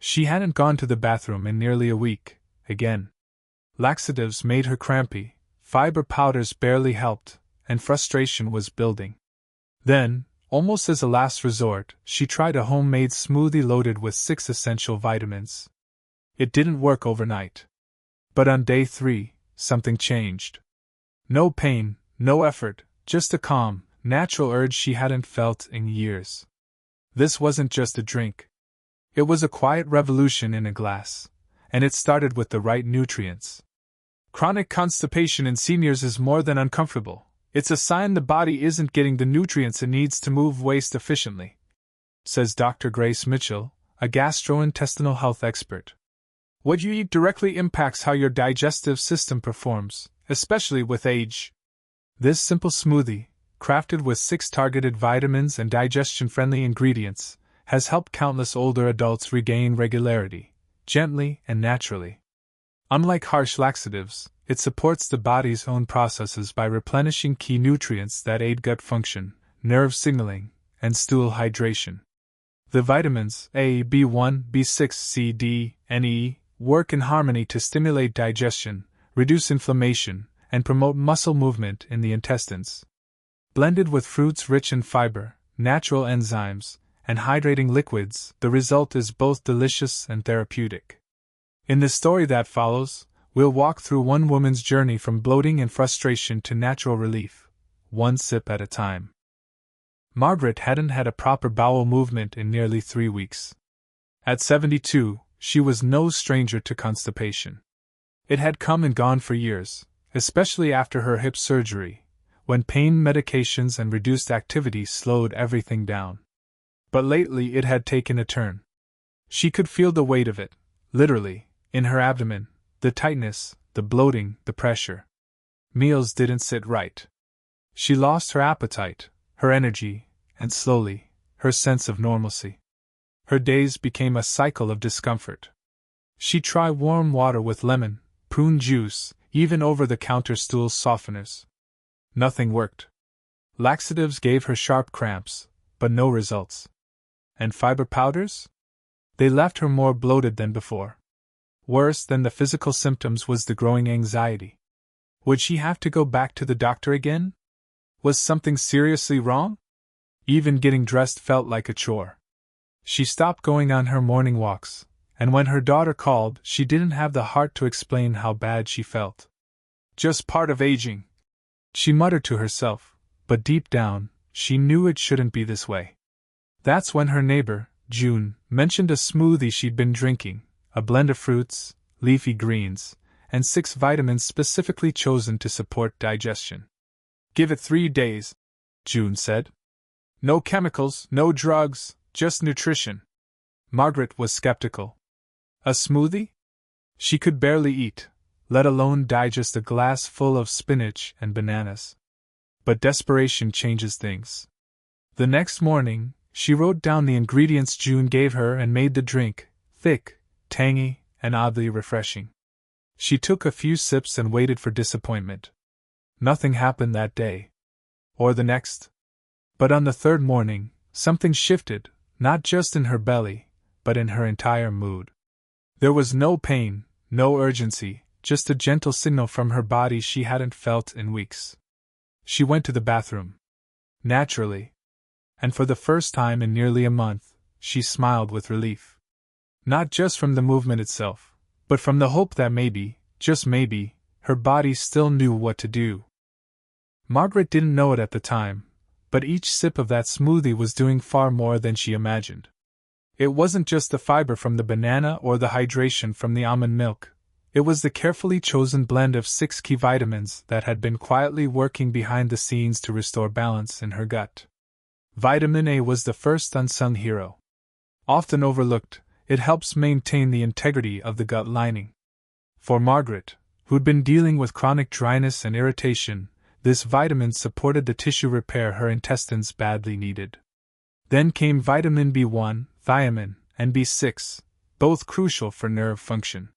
She hadn't gone to the bathroom in nearly a week, again. Laxatives made her crampy, fiber powders barely helped, and frustration was building. Then, almost as a last resort, she tried a homemade smoothie loaded with 6 essential vitamins. It didn't work overnight. But on day 3, something changed. No pain, no effort, just a calm, natural urge she hadn't felt in years. This wasn't just a drink. It was a quiet revolution in a glass, and it started with the right nutrients. Chronic constipation in seniors is more than uncomfortable. It's a sign the body isn't getting the nutrients it needs to move waste efficiently, says Dr. Grace Mitchell, a gastrointestinal health expert. What you eat directly impacts how your digestive system performs, especially with age. This simple smoothie, crafted with 6 targeted vitamins and digestion-friendly ingredients, has helped countless older adults regain regularity, gently and naturally. Unlike harsh laxatives, it supports the body's own processes by replenishing key nutrients that aid gut function, nerve signaling, and stool hydration. The vitamins A, B1, B6, C, D, and E work in harmony to stimulate digestion, reduce inflammation, and promote muscle movement in the intestines. Blended with fruits rich in fiber, natural enzymes, and hydrating liquids, the result is both delicious and therapeutic. In the story that follows, we'll walk through one woman's journey from bloating and frustration to natural relief, one sip at a time. Margaret hadn't had a proper bowel movement in nearly 3 weeks. At 72, she was no stranger to constipation. It had come and gone for years, especially after her hip surgery, when pain medications and reduced activity slowed everything down. But lately it had taken a turn. She could feel the weight of it, literally, in her abdomen, the tightness, the bloating, the pressure. Meals didn't sit right. She lost her appetite, her energy, and slowly, her sense of normalcy. Her days became a cycle of discomfort. She'd try warm water with lemon, prune juice, even over-the-counter stool softeners. Nothing worked. Laxatives gave her sharp cramps, but no results. And fiber powders? They left her more bloated than before. Worse than the physical symptoms was the growing anxiety. Would she have to go back to the doctor again? Was something seriously wrong? Even getting dressed felt like a chore. She stopped going on her morning walks, and when her daughter called, she didn't have the heart to explain how bad she felt. Just part of aging, she muttered to herself, but deep down, she knew it shouldn't be this way. That's when her neighbor, June, mentioned a smoothie she'd been drinking, a blend of fruits, leafy greens, and 6 vitamins specifically chosen to support digestion. Give it 3 days, June said. No chemicals, no drugs, just nutrition. Margaret was skeptical. A smoothie? She could barely eat, let alone digest a glass full of spinach and bananas. But desperation changes things. The next morning, she wrote down the ingredients June gave her and made the drink, thick, tangy, and oddly refreshing. She took a few sips and waited for disappointment. Nothing happened that day. Or the next. But on the 3rd morning, something shifted, not just in her belly, but in her entire mood. There was no pain, no urgency, just a gentle signal from her body she hadn't felt in weeks. She went to the bathroom. Naturally. And for the first time in nearly a month, she smiled with relief. Not just from the movement itself, but from the hope that maybe, just maybe, her body still knew what to do. Margaret didn't know it at the time, but each sip of that smoothie was doing far more than she imagined. It wasn't just the fiber from the banana or the hydration from the almond milk. It was the carefully chosen blend of 6 key vitamins that had been quietly working behind the scenes to restore balance in her gut. Vitamin A was the first unsung hero. Often overlooked, it helps maintain the integrity of the gut lining. For Margaret, who'd been dealing with chronic dryness and irritation, this vitamin supported the tissue repair her intestines badly needed. Then came vitamin B1, thiamine, and B6, both crucial for nerve function.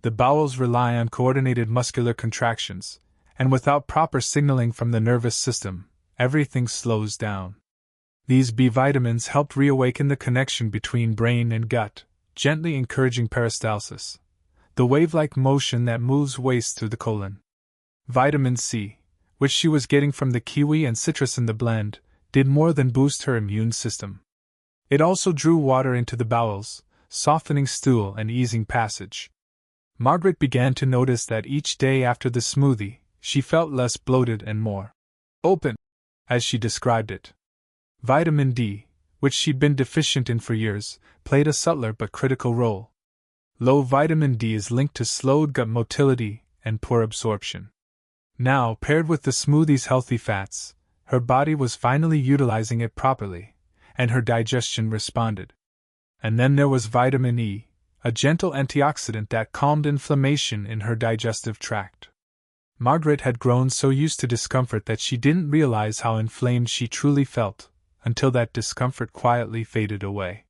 The bowels rely on coordinated muscular contractions, and without proper signaling from the nervous system, everything slows down. These B vitamins helped reawaken the connection between brain and gut, gently encouraging peristalsis, the wave-like motion that moves waste through the colon. Vitamin C, which she was getting from the kiwi and citrus in the blend, did more than boost her immune system. It also drew water into the bowels, softening stool and easing passage. Margaret began to notice that each day after the smoothie, she felt less bloated and more open, as she described it. Vitamin D, which she'd been deficient in for years, played a subtler but critical role. Low vitamin D is linked to slowed gut motility and poor absorption. Now, paired with the smoothie's healthy fats, her body was finally utilizing it properly, and her digestion responded. And then there was vitamin E, a gentle antioxidant that calmed inflammation in her digestive tract. Margaret had grown so used to discomfort that she didn't realize how inflamed she truly felt, until that discomfort quietly faded away.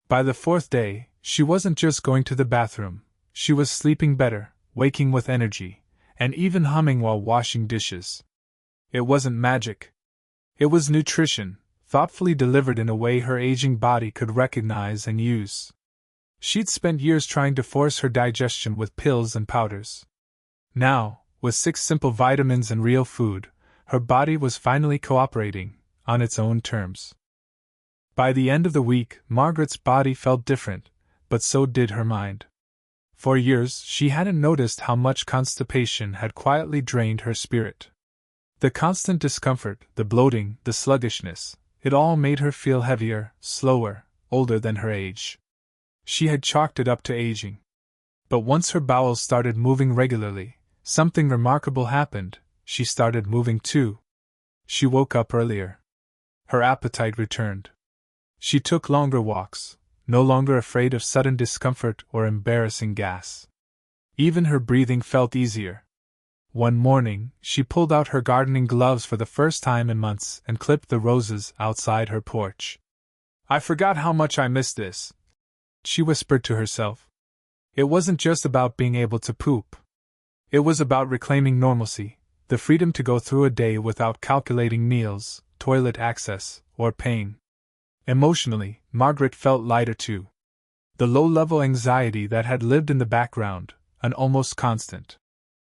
By the fourth day, she wasn't just going to the bathroom, she was sleeping better, waking with energy, and even humming while washing dishes. It wasn't magic. It was nutrition, thoughtfully delivered in a way her aging body could recognize and use. She'd spent years trying to force her digestion with pills and powders. Now, with 6 simple vitamins and real food, her body was finally cooperating, on its own terms. By the end of the week, Margaret's body felt different, but so did her mind. For years, she hadn't noticed how much constipation had quietly drained her spirit. The constant discomfort, the bloating, the sluggishness, it all made her feel heavier, slower, older than her age. She had chalked it up to aging. But once her bowels started moving regularly, something remarkable happened. She started moving too. She woke up earlier. Her appetite returned. She took longer walks, no longer afraid of sudden discomfort or embarrassing gas. Even her breathing felt easier. One morning, she pulled out her gardening gloves for the first time in months and clipped the roses outside her porch. "I forgot how much I missed this," she whispered to herself. It wasn't just about being able to poop. It was about reclaiming normalcy, the freedom to go through a day without calculating meals, toilet access, or pain. Emotionally, Margaret felt lighter too. The low-level anxiety that had lived in the background, an almost constant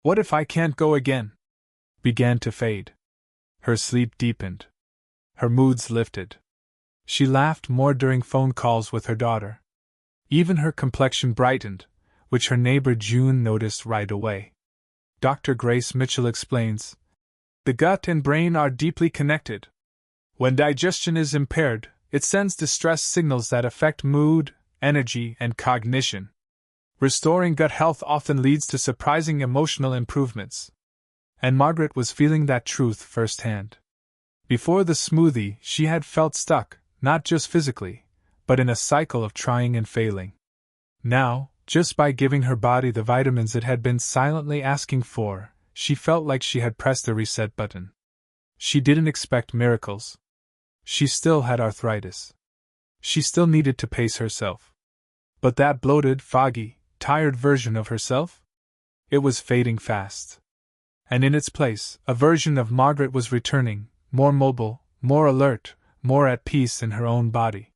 "what if I can't go again?" began to fade. Her sleep deepened. Her moods lifted. She laughed more during phone calls with her daughter. Even her complexion brightened, which her neighbor June noticed right away. Dr. Grace Mitchell explains, "The gut and brain are deeply connected. When digestion is impaired, it sends distress signals that affect mood, energy, and cognition. Restoring gut health often leads to surprising emotional improvements." And Margaret was feeling that truth firsthand. Before the smoothie, she had felt stuck, not just physically, but in a cycle of trying and failing. Now, just by giving her body the vitamins it had been silently asking for, she felt like she had pressed the reset button. She didn't expect miracles. She still had arthritis. She still needed to pace herself. But that bloated, foggy, tired version of herself? It was fading fast. And in its place, a version of Margaret was returning, more mobile, more alert, more at peace in her own body.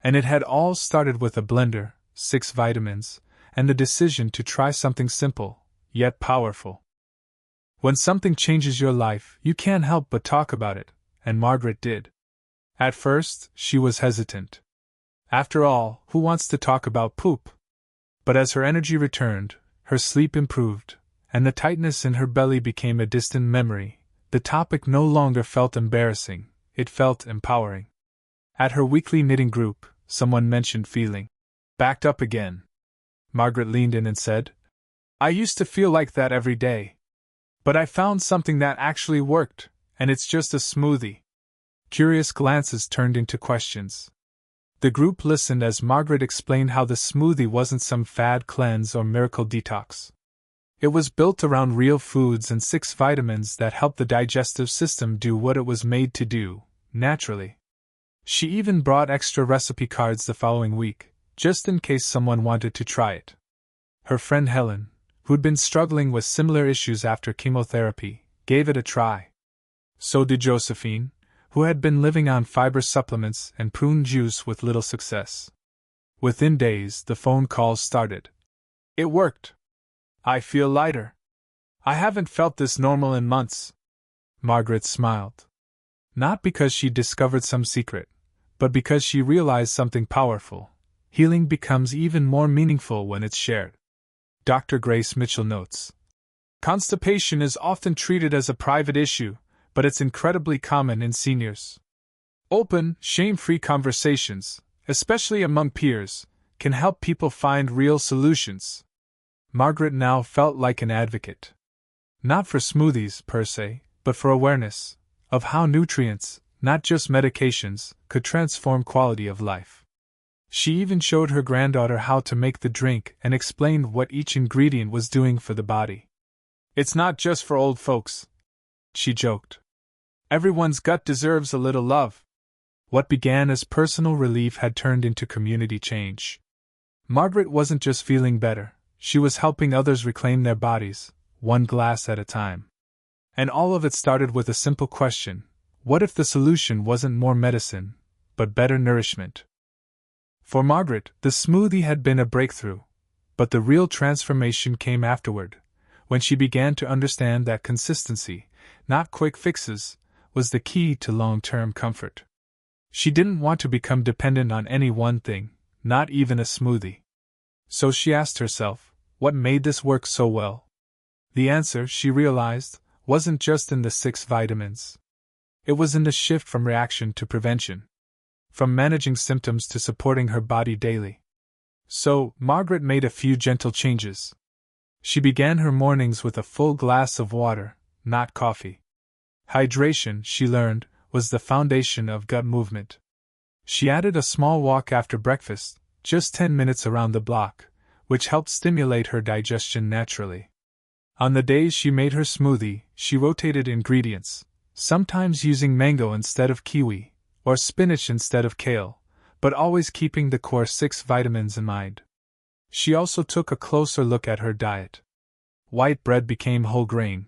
And it had all started with a blender, 6 vitamins, and the decision to try something simple, yet powerful. When something changes your life, you can't help but talk about it, and Margaret did. At first, she was hesitant. After all, who wants to talk about poop? But as her energy returned, her sleep improved, and the tightness in her belly became a distant memory, the topic no longer felt embarrassing, it felt empowering. At her weekly knitting group, someone mentioned feeling backed up again. Margaret leaned in and said, "I used to feel like that every day. But I found something that actually worked, and it's just a smoothie." Curious glances turned into questions. The group listened as Margaret explained how the smoothie wasn't some fad cleanse or miracle detox. It was built around real foods and 6 vitamins that helped the digestive system do what it was made to do, naturally. She even brought extra recipe cards the following week, just in case someone wanted to try it. Her friend Helen, who'd been struggling with similar issues after chemotherapy, gave it a try. So did Josephine, who had been living on fiber supplements and prune juice with little success. Within days, the phone calls started. It worked. I feel lighter. I haven't felt this normal in months. Margaret smiled. Not because she discovered some secret, but because she realized something powerful. Healing becomes even more meaningful when it's shared. Dr. Grace Mitchell notes. Constipation is often treated as a private issue, but it's incredibly common in seniors. Open, shame-free conversations, especially among peers, can help people find real solutions. Margaret now felt like an advocate. Not for smoothies, per se, but for awareness of how nutrients, not just medications, could transform quality of life. She even showed her granddaughter how to make the drink and explained what each ingredient was doing for the body. It's not just for old folks, she joked. Everyone's gut deserves a little love. What began as personal relief had turned into community change. Margaret wasn't just feeling better, she was helping others reclaim their bodies, one glass at a time. And all of it started with a simple question: what if the solution wasn't more medicine, but better nourishment? For Margaret, the smoothie had been a breakthrough, but the real transformation came afterward, when she began to understand that consistency, not quick fixes, was the key to long-term comfort. She didn't want to become dependent on any one thing, not even a smoothie. So she asked herself, what made this work so well? The answer, she realized, wasn't just in the 6 vitamins. It was in the shift from reaction to prevention, from managing symptoms to supporting her body daily. So, Margaret made a few gentle changes. She began her mornings with a full glass of water, not coffee. Hydration, she learned, was the foundation of gut movement. She added a small walk after breakfast, just 10 minutes around the block, which helped stimulate her digestion naturally. On the days she made her smoothie, she rotated ingredients, sometimes using mango instead of kiwi, or spinach instead of kale, but always keeping the core 6 vitamins in mind. She also took a closer look at her diet. White bread became whole grain.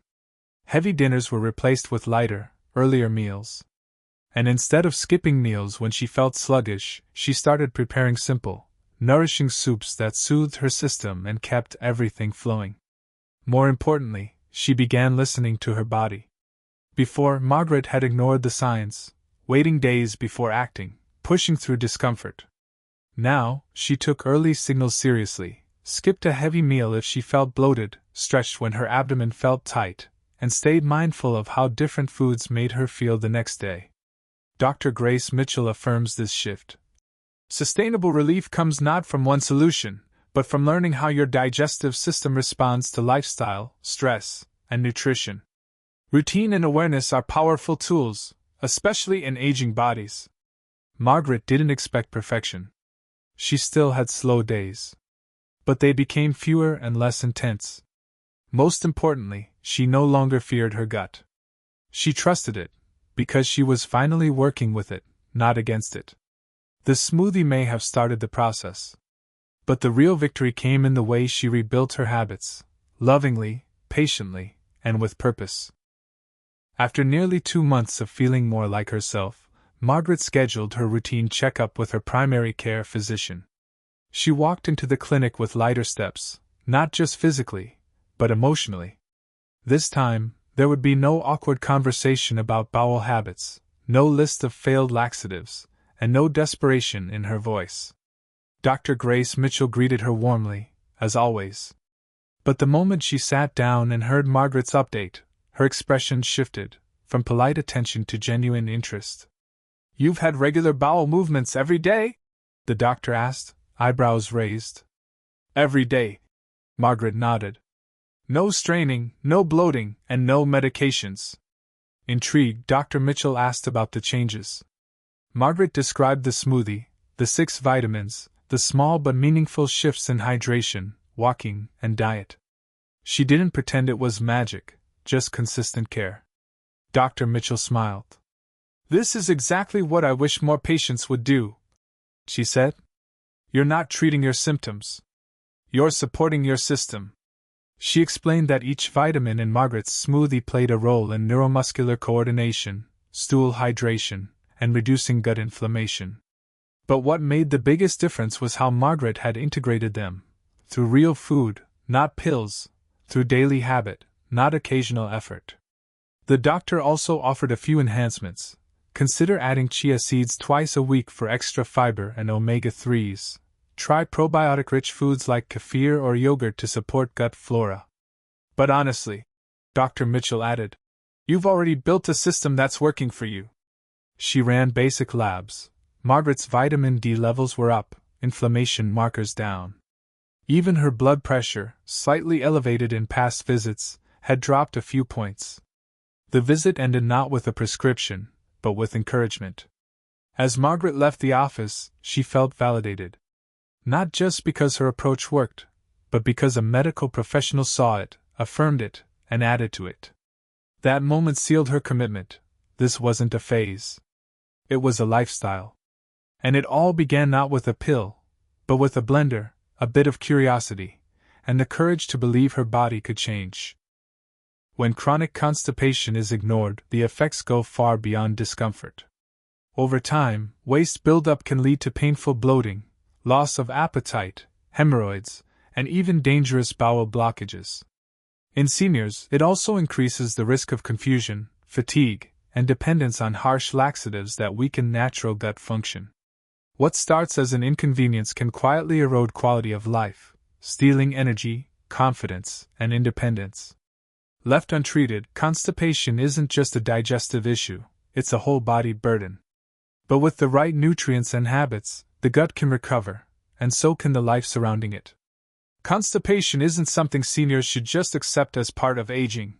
Heavy dinners were replaced with lighter, earlier meals. And instead of skipping meals when she felt sluggish, she started preparing simple, nourishing soups that soothed her system and kept everything flowing. More importantly, she began listening to her body. Before, Margaret had ignored the signs, waiting days before acting, pushing through discomfort. Now, she took early signals seriously, skipped a heavy meal if she felt bloated, stretched when her abdomen felt tight, and stayed mindful of how different foods made her feel the next day. Dr. Grace Mitchell affirms this shift. Sustainable relief comes not from one solution, but from learning how your digestive system responds to lifestyle, stress, and nutrition. Routine and awareness are powerful tools, especially in aging bodies. Margaret didn't expect perfection. She still had slow days. But they became fewer and less intense. Most importantly, she no longer feared her gut. She trusted it, because she was finally working with it, not against it. The smoothie may have started the process. But the real victory came in the way she rebuilt her habits, lovingly, patiently, and with purpose. After nearly 2 months of feeling more like herself, Margaret scheduled her routine checkup with her primary care physician. She walked into the clinic with lighter steps, not just physically, but emotionally. This time, there would be no awkward conversation about bowel habits, no list of failed laxatives, and no desperation in her voice. Dr. Grace Mitchell greeted her warmly, as always. But the moment she sat down and heard Margaret's update, her expression shifted, from polite attention to genuine interest. "You've had regular bowel movements every day?" the doctor asked, eyebrows raised. "Every day," Margaret nodded. "No straining, no bloating, and no medications." Intrigued, Dr. Mitchell asked about the changes. Margaret described the smoothie, the 6 vitamins, the small but meaningful shifts in hydration, walking, and diet. She didn't pretend it was magic, just consistent care. Dr. Mitchell smiled. "This is exactly what I wish more patients would do," she said. "You're not treating your symptoms. You're supporting your system." She explained that each vitamin in Margaret's smoothie played a role in neuromuscular coordination, stool hydration, and reducing gut inflammation. But what made the biggest difference was how Margaret had integrated them. Through real food, not pills, through daily habit, not occasional effort. The doctor also offered a few enhancements. Consider adding chia seeds twice a week for extra fiber and omega-3s. Try probiotic-rich foods like kefir or yogurt to support gut flora. But honestly, Dr. Mitchell added, you've already built a system that's working for you. She ran basic labs. Margaret's vitamin D levels were up, inflammation markers down. Even her blood pressure, slightly elevated in past visits, had dropped a few points. The visit ended not with a prescription, but with encouragement. As Margaret left the office, she felt validated. Not just because her approach worked, but because a medical professional saw it, affirmed it, and added to it. That moment sealed her commitment. This wasn't a phase. It was a lifestyle. And it all began not with a pill, but with a blender, a bit of curiosity, and the courage to believe her body could change. When chronic constipation is ignored, the effects go far beyond discomfort. Over time, waste buildup can lead to painful bloating, loss of appetite, hemorrhoids, and even dangerous bowel blockages. In seniors, it also increases the risk of confusion, fatigue, and dependence on harsh laxatives that weaken natural gut function. What starts as an inconvenience can quietly erode quality of life, stealing energy, confidence, and independence. Left untreated, constipation isn't just a digestive issue, it's a whole-body burden. But with the right nutrients and habits, the gut can recover, and so can the life surrounding it. Constipation isn't something seniors should just accept as part of aging,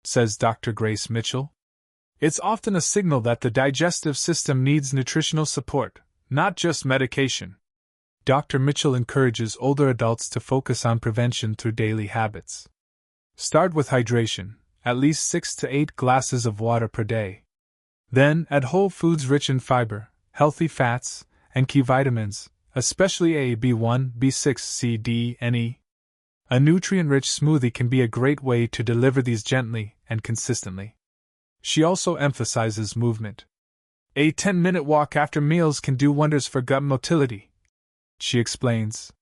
says Dr. Grace Mitchell. It's often a signal that the digestive system needs nutritional support, not just medication. Dr. Mitchell encourages older adults to focus on prevention through daily habits. Start with hydration, at least 6 to 8 glasses of water per day. Then, add whole foods rich in fiber, healthy fats, and key vitamins, especially A, B1, B6, C, D, and E. A nutrient-rich smoothie can be a great way to deliver these gently and consistently. She also emphasizes movement. A 10-minute walk after meals can do wonders for gut motility, she explains.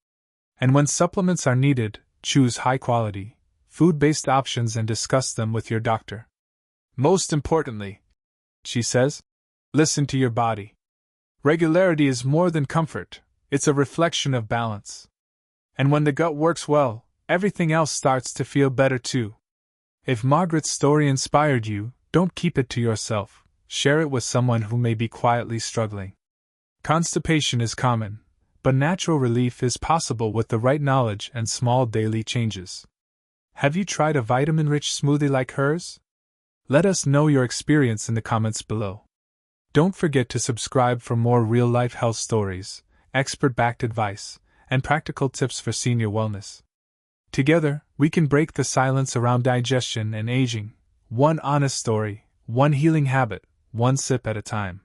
And when supplements are needed, choose high-quality, food-based options and discuss them with your doctor. Most importantly, she says, listen to your body. Regularity is more than comfort, it's a reflection of balance. And when the gut works well, everything else starts to feel better too. If Margaret's story inspired you, don't keep it to yourself, share it with someone who may be quietly struggling. Constipation is common, but natural relief is possible with the right knowledge and small daily changes. Have you tried a vitamin-rich smoothie like hers? Let us know your experience in the comments below. Don't forget to subscribe for more real-life health stories, expert-backed advice, and practical tips for senior wellness. Together, we can break the silence around digestion and aging, one honest story, one healing habit, one sip at a time.